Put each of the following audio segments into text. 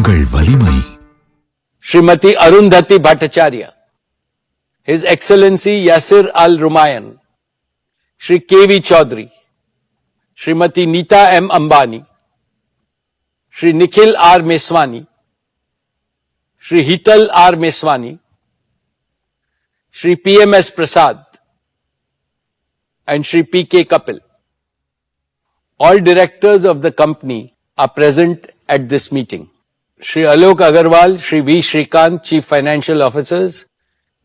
உங்கள் வலிமை. Srimati Arundhati Bhattacharya, His Excellency Yasir Al-Rumayyan, Shri K.V. Chaudhary, Srimati Neeta M. Ambani, Shri Nikhil R. Meswani, Shri Hital R. Meswani, Shri P.M.S. Prasad, and Shri P.K. Kapil. All directors of the company are present at this meeting. Shri Alok Agarwal, Shri V. Shrikant, Chief Financial Officers,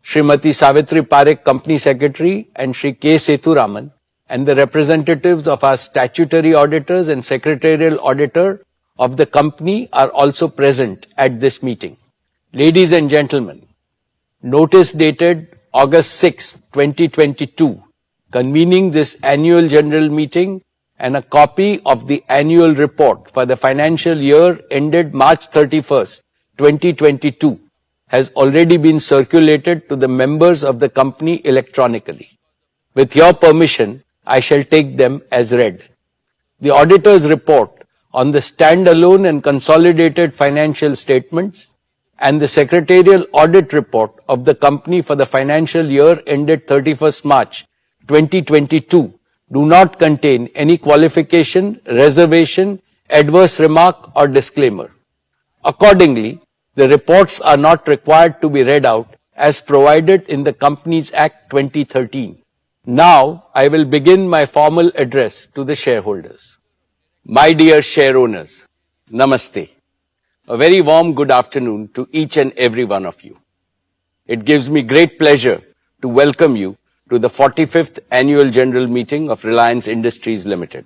Srimati Savitri Parekh, Company Secretary, and Shri K. Sethuraman, and the representatives of our statutory auditors and secretarial auditor of the company are also present at this meeting. Ladies and gentlemen, notice dated August 6, 2022, convening this annual general meeting and a copy of the annual report for the financial year ended March 31st, 2022 has already been circulated to the members of the company electronically. With your permission, I shall take them as read. The auditor's report on the standalone and consolidated financial statements and the secretarial audit report of the company for the financial year ended 31st March 2022 do not contain any qualification, reservation, adverse remark or disclaimer. Accordingly, the reports are not required to be read out as provided in the Companies Act 2013. Now, I will begin my formal address to the shareholders. My dear share owners, Namaste. A very warm good afternoon to each and every one of you. It gives me great pleasure to welcome you to the 45th Annual General Meeting of Reliance Industries Limited.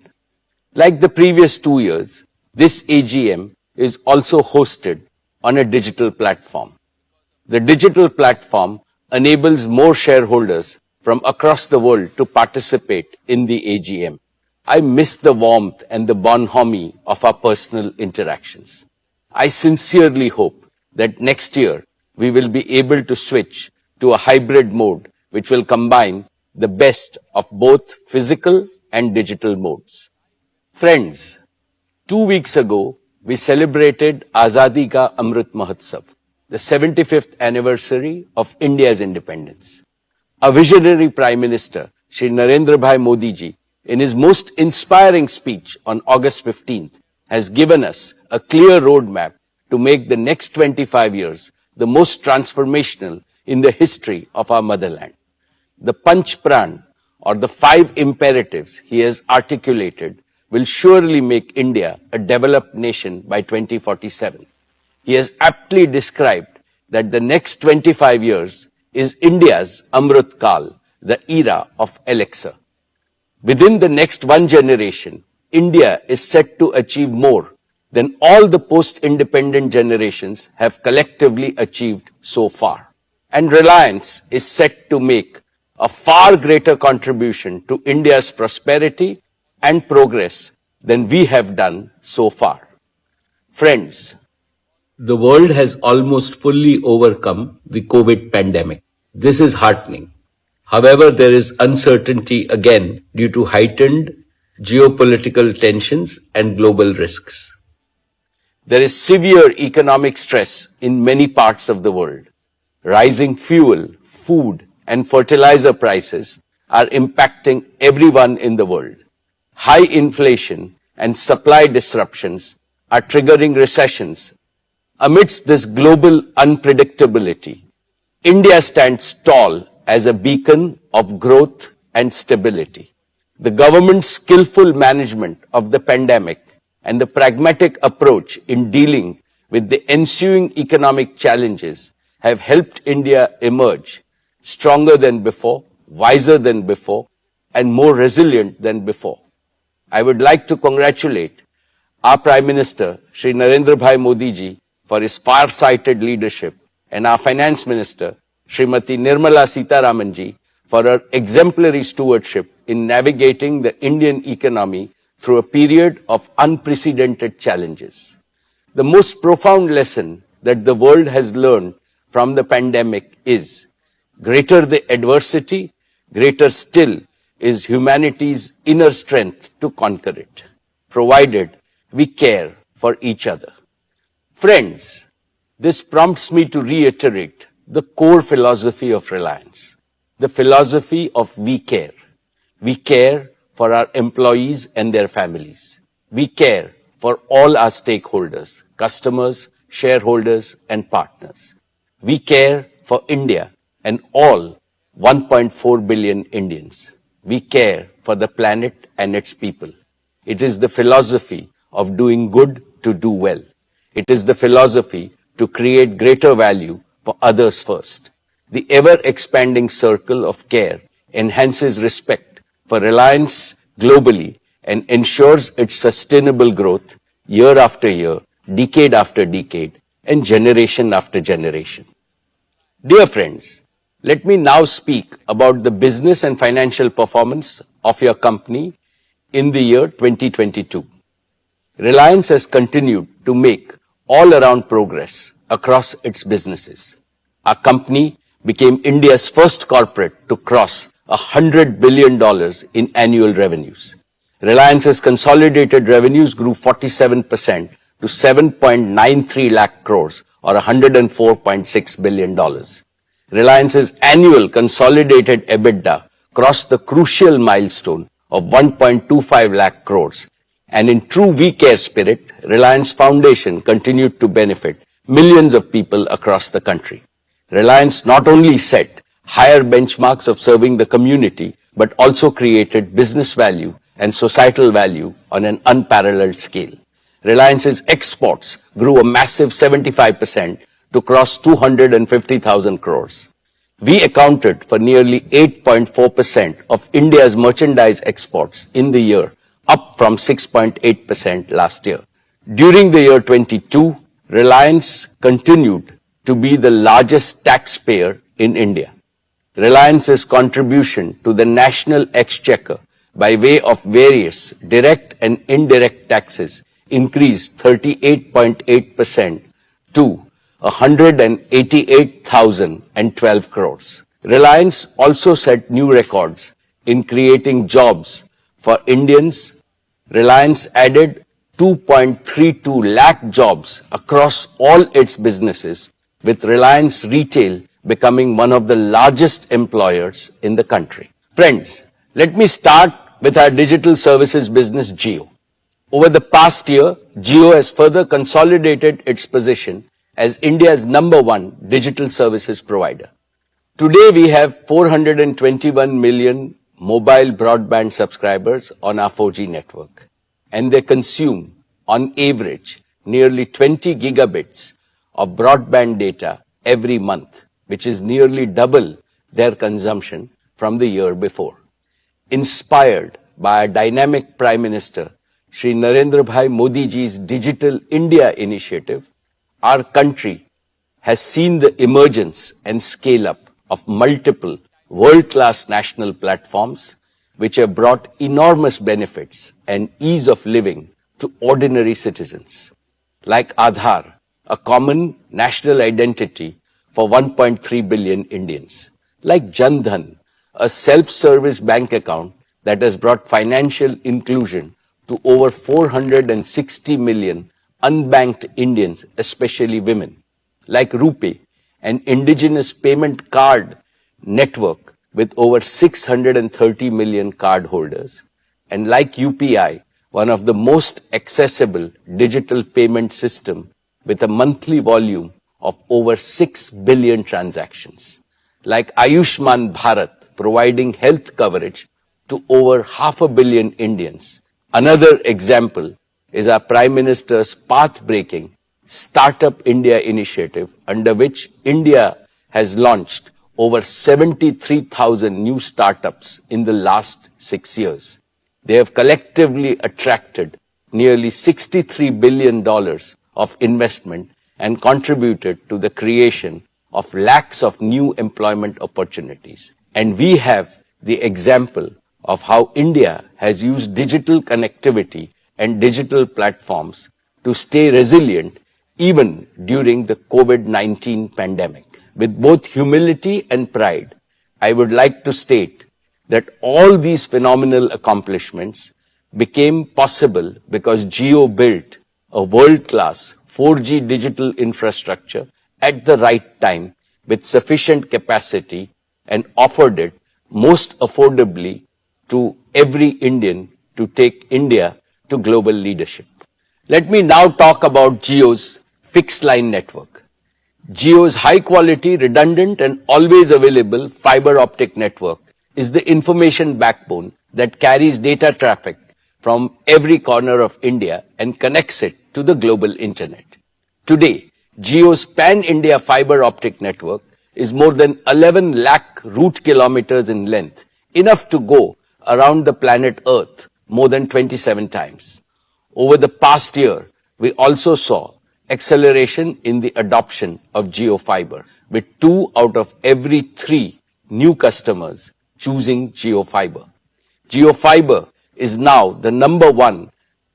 Like the previous 2 years, this AGM is also hosted on a digital platform. The digital platform enables more shareholders from across the world to participate in the AGM. I miss the warmth and the bonhomie of our personal interactions. I sincerely hope that next year we will be able to switch to a hybrid mode which will combine the best of both physical and digital modes. Friends, 2 weeks ago, we celebrated Azadi Ka Amrit Mahotsav, the 75th anniversary of India's independence. Our visionary Prime Minister, Shri Narendra Bhai Modi ji, in his most inspiring speech on August 15th, has given us a clear roadmap to make the next 25 years the most transformational in the history of our motherland. The Panch Pran, or the 5 imperatives he has articulated, will surely make India a developed nation by 2047. He has aptly described that the next 25 years is India's Amrit Kal, the era of elixir. Within the next one generation, India is set to achieve more than all the post-independent generations have collectively achieved so far. And Reliance is set to make a far greater contribution to India's prosperity and progress than we have done so far. Friends, the world has almost fully overcome the COVID pandemic. This is heartening. However, there is uncertainty again due to heightened geopolitical tensions and global risks. There is severe economic stress in many parts of the world. Rising fuel, food, and fertilizer prices are impacting everyone in the world. High inflation and supply disruptions are triggering recessions. Amidst this global unpredictability, India stands tall as a beacon of growth and stability. The government's skillful management of the pandemic and the pragmatic approach in dealing with the ensuing economic challenges have helped India emerge stronger than before, wiser than before, and more resilient than before. I would like to congratulate our Prime Minister, Shri Narendra Bhai Modi ji, for his far-sighted leadership, and our Finance Minister, Srimati Nirmala Sitharaman ji, for her exemplary stewardship in navigating the Indian economy through a period of unprecedented challenges. The most profound lesson that the world has learned from the pandemic is, greater the adversity, greater still is humanity's inner strength to conquer it, provided we care for each other. Friends, this prompts me to reiterate the core philosophy of Reliance, the philosophy of we care. We care for our employees and their families. We care for all our stakeholders, customers, shareholders, and partners. We care for India and all 1.4 billion Indians. We care for the planet and its people. It is the philosophy of doing good to do well. It is the philosophy to create greater value for others first. The ever-expanding circle of care enhances respect for Reliance globally and ensures its sustainable growth year after year, decade after decade, and generation after generation. Dear friends, let me now speak about the business and financial performance of your company in the year 2022. Reliance has continued to make all-around progress across its businesses. Our company became India's first corporate to cross $100 billion in annual revenues. Reliance's consolidated revenues grew 47% to 7.93 lakh crores or $104.6 billion. Reliance's annual consolidated EBITDA crossed the crucial milestone of 1.25 lakh crores. And in true we care spirit, Reliance Foundation continued to benefit millions of people across the country. Reliance not only set higher benchmarks of serving the community, but also created business value and societal value on an unparalleled scale. Reliance's exports grew a massive 75% to cross 250,000 crores. We accounted for nearly 8.4% of India's merchandise exports in the year, up from 6.8% last year. During the year 22, Reliance continued to be the largest taxpayer in India. Reliance's contribution to the national exchequer by way of various direct and indirect taxes increased 38.8% to 188,012 crores. Reliance also set new records in creating jobs for Indians. Reliance added 2.32 lakh jobs across all its businesses, with Reliance Retail becoming one of the largest employers in the country. Friends, let me start with our digital services business, Jio. Over the past year, Jio has further consolidated its position as India's #1 digital services provider. Today, we have 421 million mobile broadband subscribers on our 4G network, and they consume, on average, nearly 20 gigabits of broadband data every month, which is nearly double their consumption from the year before. Inspired by a dynamic Prime Minister, Shri Narendra Bhai Modi ji's Digital India initiative, our country has seen the emergence and scale-up of multiple world-class national platforms which have brought enormous benefits and ease of living to ordinary citizens, like Aadhaar, a common national identity for 1.3 billion Indians, like Jan Dhan, a self-service bank account that has brought financial inclusion to over 460 million unbanked Indians, especially women, like RuPay, an indigenous payment card network with over 630 million card holders, and like UPI, one of the most accessible digital payment system with a monthly volume of over 6 billion transactions, like Ayushman Bharat, providing health coverage to over 500 million Indians. Another example is our Prime Minister's path-breaking Startup India initiative, under which India has launched over 73,000 new startups in the last 6 years. They have collectively attracted nearly $63 billion of investment and contributed to the creation of lakhs of new employment opportunities. And we have the example of how India has used digital connectivity and digital platforms to stay resilient even during the COVID-19 pandemic. With both humility and pride, I would like to state that all these phenomenal accomplishments became possible because Jio built a world-class 4G digital infrastructure at the right time with sufficient capacity and offered it most affordably to every Indian to take India to global leadership. Let me now talk about Jio's fixed line network. Jio's high quality, redundant and always available fiber optic network is the information backbone that carries data traffic from every corner of India and connects it to the global internet. Today, Jio's pan-India fiber optic network is more than 11 lakh route kilometers in length, enough to go around the planet Earth more than 27 times. Over the past year, we also saw acceleration in the adoption of Jio Fiber, with 2 out of every 3 new customers choosing Jio Fiber. Jio Fiber is now the #1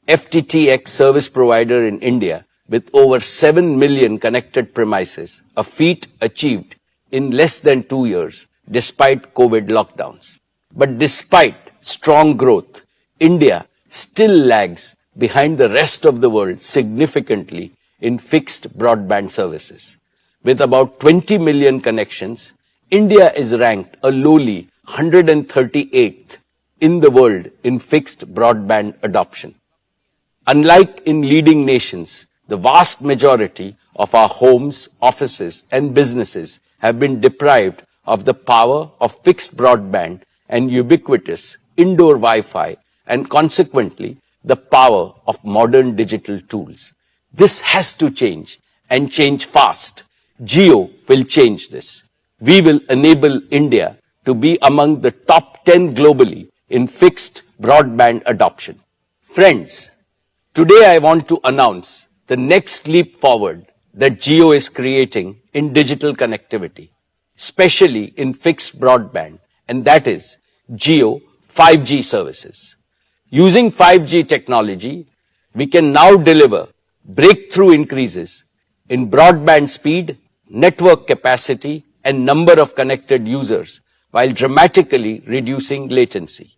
FTTX service provider in India with over 7 million connected premises, a feat achieved in less than 2 years despite COVID lockdowns. But despite strong growth, India still lags behind the rest of the world significantly in fixed broadband services. With about 20 million connections, India is ranked a lowly 138th in the world in fixed broadband adoption. Unlike in leading nations, the vast majority of our homes, offices, and businesses have been deprived of the power of fixed broadband and ubiquitous indoor Wi-Fi, and consequently, the power of modern digital tools. This has to change, and change fast. Jio will change this. We will enable India to be among the top 10 globally in fixed broadband adoption. Friends, today I want to announce the next leap forward that Jio is creating in digital connectivity, especially in fixed broadband, and that is Jio 5G services. Using 5G technology, we can now deliver breakthrough increases in broadband speed, network capacity, and number of connected users while dramatically reducing latency.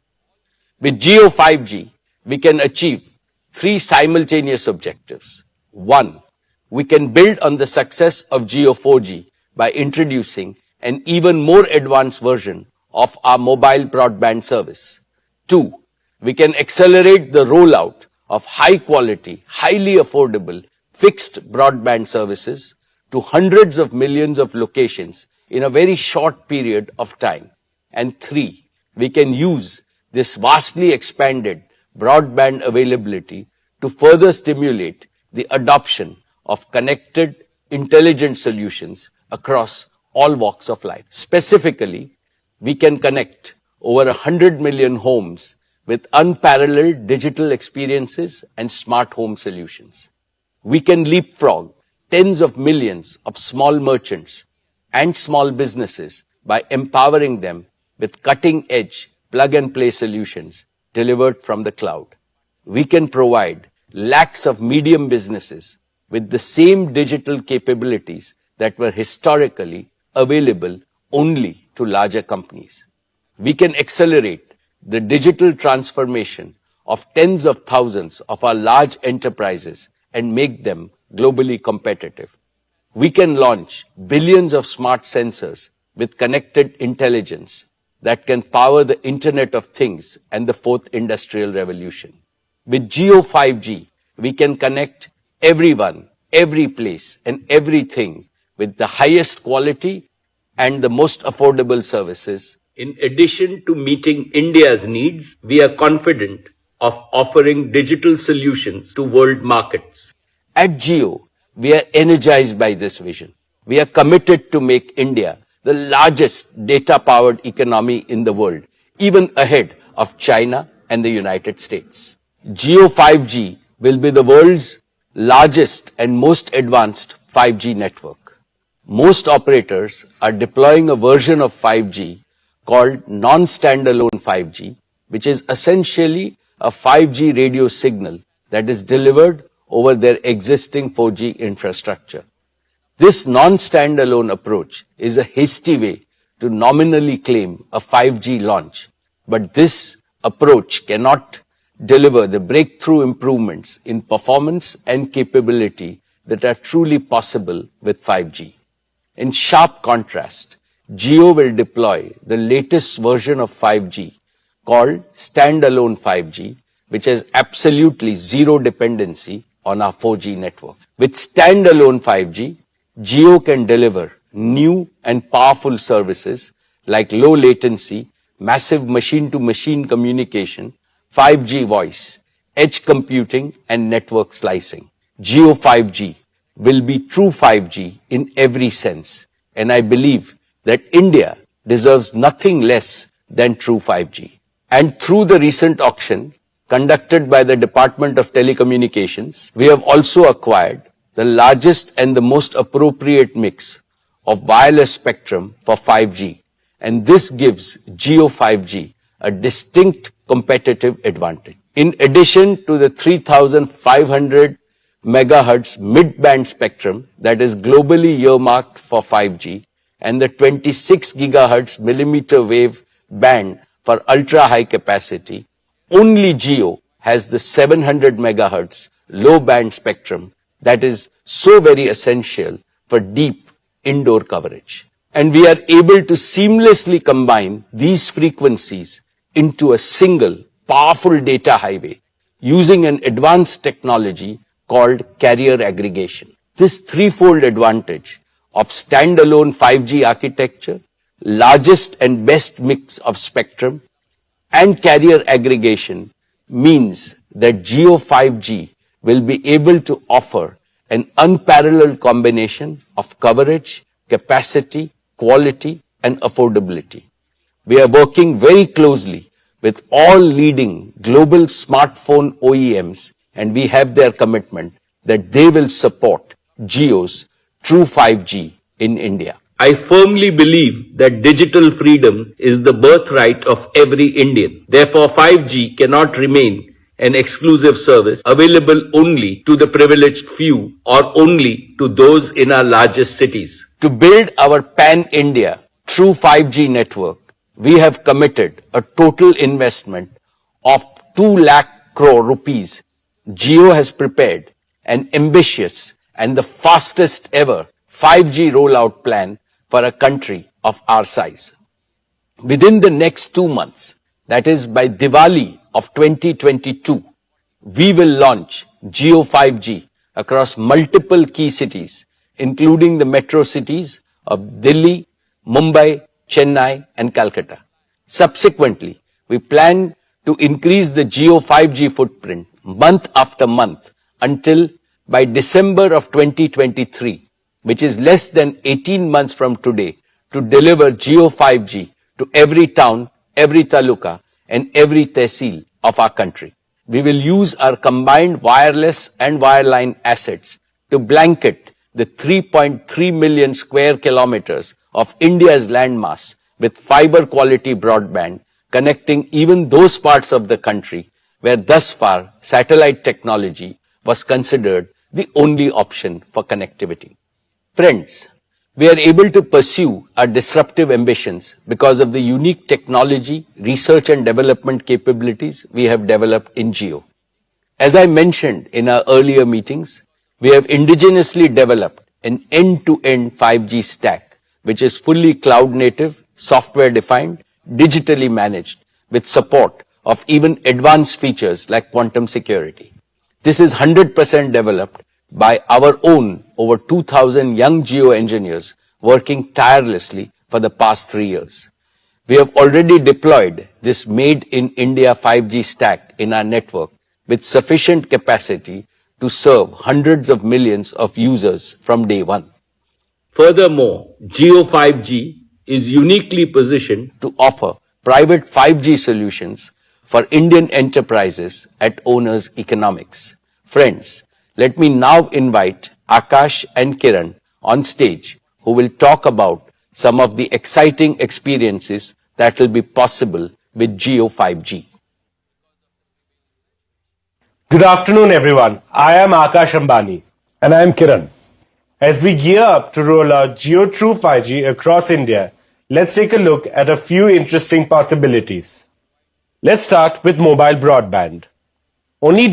With Jio 5G, we can achieve 3 simultaneous objectives. 1, we can build on the success of Jio 4G by introducing an even more advanced version of our mobile broadband service. 2, we can accelerate the rollout of high quality, highly affordable fixed broadband services to hundreds of millions of locations in a very short period of time. And 3, we can use this vastly expanded broadband availability to further stimulate the adoption of connected, intelligent solutions across all walks of life. Specifically, we can connect over 100 million homes with unparalleled digital experiences and smart home solutions. We can leapfrog tens of millions of small merchants and small businesses by empowering them with cutting-edge plug-and-play solutions delivered from the cloud. We can provide lakhs of medium businesses with the same digital capabilities that were historically available only to larger companies. We can accelerate the digital transformation of tens of thousands of our large enterprises and make them globally competitive. We can launch billions of smart sensors with connected intelligence that can power the Internet of Things and the 4th Industrial Revolution. With Jio 5G, we can connect everyone, every place, and everything with the highest quality and the most affordable services. In addition to meeting India's needs, we are confident of offering digital solutions to world markets. At Jio, we are energized by this vision. We are committed to make India the largest data-powered economy in the world, even ahead of China and the United States. Jio 5G will be the world's largest and most advanced 5G network. Most operators are deploying a version of 5G called non-standalone 5G, which is essentially a 5G radio signal that is delivered over their existing 4G infrastructure. This non-standalone approach is a hasty way to nominally claim a 5G launch, but this approach cannot deliver the breakthrough improvements in performance and capability that are truly possible with 5G. In sharp contrast, Jio will deploy the latest version of 5G called Standalone 5G, which has absolutely zero dependency on our 4G network. With Standalone 5G, Jio can deliver new and powerful services like low latency, massive machine-to-machine communication, 5G voice, edge computing, and network slicing. Jio 5G will be true 5G in every sense, and I believe that India deserves nothing less than true 5G. And through the recent auction conducted by the Department of Telecommunications, we have also acquired the largest and the most appropriate mix of wireless spectrum for 5G. And this gives Jio 5G a distinct competitive advantage. In addition to the 3,500 megahertz mid-band spectrum that is globally earmarked for 5G and the 26 gigahertz millimeter wave band for ultra-high capacity, only Jio has the 700 megahertz low-band spectrum that is so very essential for deep indoor coverage. And we are able to seamlessly combine these frequencies into a single powerful data highway using an advanced technology called carrier aggregation. This threefold advantage of standalone 5G architecture, largest and best mix of spectrum, and carrier aggregation means that Jio 5G will be able to offer an unparalleled combination of coverage, capacity, quality, and affordability. We are working very closely with all leading global smartphone OEMs, and we have their commitment that they will support Jio's true 5G in India. I firmly believe that digital freedom is the birthright of every Indian. Therefore, 5G cannot remain an exclusive service available only to the privileged few or only to those in our largest cities. To build our pan-India true 5G network, we have committed a total investment of 2 lakh crore rupees. Jio has prepared an ambitious and the fastest ever 5G rollout plan for a country of our size. Within the next 2 months, that is by Diwali of 2022, we will launch Jio 5G across multiple key cities, including the metro cities of Delhi, Mumbai, Chennai, and Calcutta. Subsequently, we plan to increase the Jio 5G footprint month after month until by December of 2023, which is less than 18 months from today, to deliver Jio 5G to every town, every taluka, and every tehsil of our country. We will use our combined wireless and wireline assets to blanket the 3.3 million square kilometers of India's landmass with fiber quality broadband, connecting even those parts of the country where thus far satellite technology was considered the only option for connectivity. Friends, we are able to pursue our disruptive ambitions because of the unique technology, research and development capabilities we have developed in Jio. As I mentioned in our earlier meetings, we have indigenously developed an end-to-end 5G stack, which is fully cloud-native, software-defined, digitally managed, with support of even advanced features like quantum security. This is 100% developed by our own over 2,000 young Jio engineers working tirelessly for the past 3 years. We have already deployed this made-in-India 5G stack in our network with sufficient capacity to serve hundreds of millions of users from day one. Furthermore, Jio 5G is uniquely positioned to offer private 5G solutions for Indian enterprises at owners' economics. Friends, let me now invite Akash and Kiran on stage, who will talk about some of the exciting experiences that will be possible with Jio 5G. Good afternoon, everyone. I am Akash Ambani. And I am Kiran. As we gear up to roll out Jio True 5G across India, let's take a look at a few interesting possibilities. Let's start with mobile broadband. Only